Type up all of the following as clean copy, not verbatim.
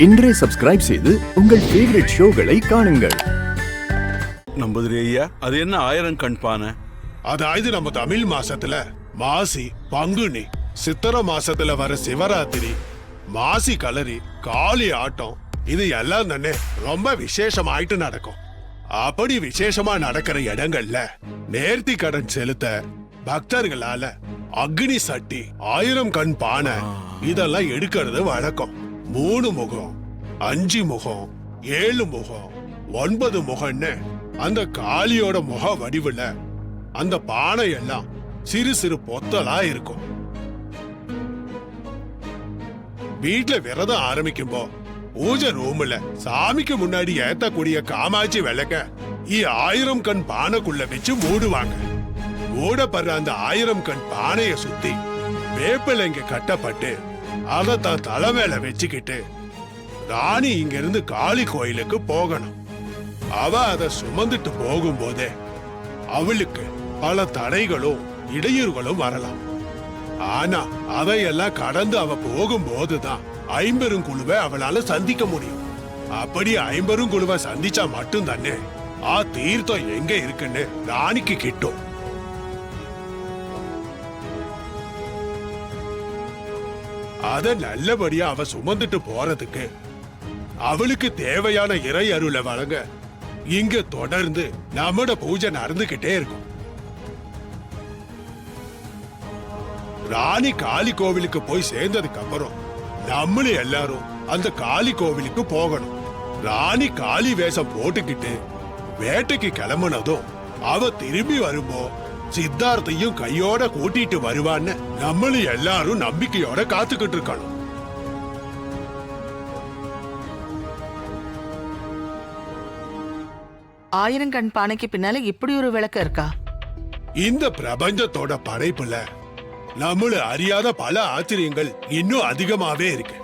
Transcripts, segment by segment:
இன்றே சப்ஸ்கிரைப் செய்து உங்கள் ஃபேவரட் ஷோகளை காணுங்கள். நம்புதிரி ஐயா, அது என்ன 1000 கண் பானை? அதாவது நம்ம தமிழ் மாசத்துல மாசி, பங்குனி, சித்திரை மாசத்துல வர சிவராத்திரி, மாசி கலரி, காளி ஆட்டம் இது எல்லாம் தானே ரொம்ப விசேஷமாயிட்டு நடக்கும். அப்படி விசேஷமா நடக்கிற இடங்கள்ல நேர்த்தி கடன் செலுத்த பக்தர்களால அக்னி சட்டி, 1000 கண் பானை இதெல்லாம் எடுக்கிறது வழக்கம். 3 முகம், 5 முகம், 7 முகம், 9 முகம்னு அந்த காளியோட முக வடிவுல அந்த பானை எல்லாம் சிறு சிறு பொத்தலா இருக்கும். வீட்டுல விரதம் ஆரம்பிக்கும்போ பூஜை ரூம்ல சாமிக்கு முன்னாடி ஏத்தக்கூடிய காமாட்சி விளக்க 1000 கண் பானைக்குள்ள வச்சு மூடுவாங்க. மூடப்படுற அந்த 1000 கண் பானைய சுத்தி வேப்பிலைங்க கட்டப்பட்டு அதை தான் தலை மேல வச்சுக்கிட்டு ராணி இங்க இருந்து காளி கோயிலுக்கு போகணும். அவ அதை சுமந்துட்டு போகும்போதே அவளுக்கு பல தடைகளும் இடையூறுகளும் வரலாம். ஆனா அதையெல்லாம் கடந்து அவ போகும்போதுதான் 50 குழுவை அவளால சந்திக்க முடியும். அப்படி 50 குழுவை சந்திச்சா மட்டும் தானே தீர்த்தம் எங்க இருக்குன்னு ராணிக்கு கிட்டும். அத நல்லபடியா அவ சுமந்துட்டு போறதுக்கு அவளுக்கு தேவையான இறை அருளை வழங்க இங்க தொடர்ந்து நம்மட பூஜை நடந்துகிட்டே இருக்கும். ராணி காளி கோவிலுக்கு போய் சேர்ந்ததுக்கு அப்புறம் நம்மளும் எல்லாரும் அந்த காளி கோவிலுக்கு போகணும். ராணி காளி வேஷம் போட்டுக்கிட்டு வேட்டைக்கு கிளம்புனதும் அவ திரும்பி வரும்போ சித்தார்த்தையும் கையோட கூட்டிட்டு வருவான்னு நம்மளும் எல்லாரும் நம்பிக்கையோட காத்துக்கிட்டு இருக்கணும். ஆயிரங்கண் பானைக்கு பின்னால இப்படி ஒரு விளக்கு இருக்கா? இந்த பிரபஞ்சத்தோட படைப்புல நம்மள அறியாத பல ஆச்சரியங்கள் இன்னும் அதிகமாவே இருக்கு.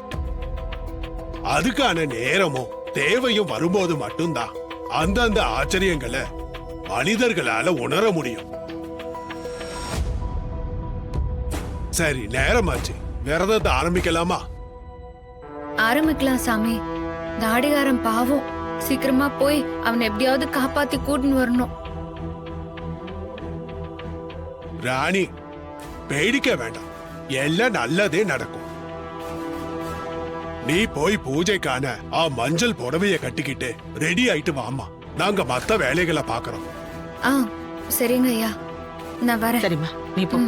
அதுக்கான நேரமும் தேவையும் வரும்போது மட்டும்தான் அந்தந்த ஆச்சரியங்களை மனிதர்களால உணர முடியும். சரி, நேரமாச்சு. விரதத்தை ஆரம்பிக்கலாமா? ஆரம்பிக்கலாம் சாமி. தாடிகாரன் பாவம், சீக்கிரமா போய் அவனை எப்படியாவது காப்பாத்தி கூட்டின்னு வரணும். ராணி, பேடிக்க வேண்டாம், எல்லாம் நல்லதே நடக்கும். நீ போய் பூஜைக்கான மஞ்சள் புடவைய கட்டிக்கிட்டு ரெடி ஆயிட்டு வாமா. நாங்க மத்த வேலைகளை பாக்குறோம். சரிங்க ஐயா, நான் வரேன். சரிம்மா, நீ போ.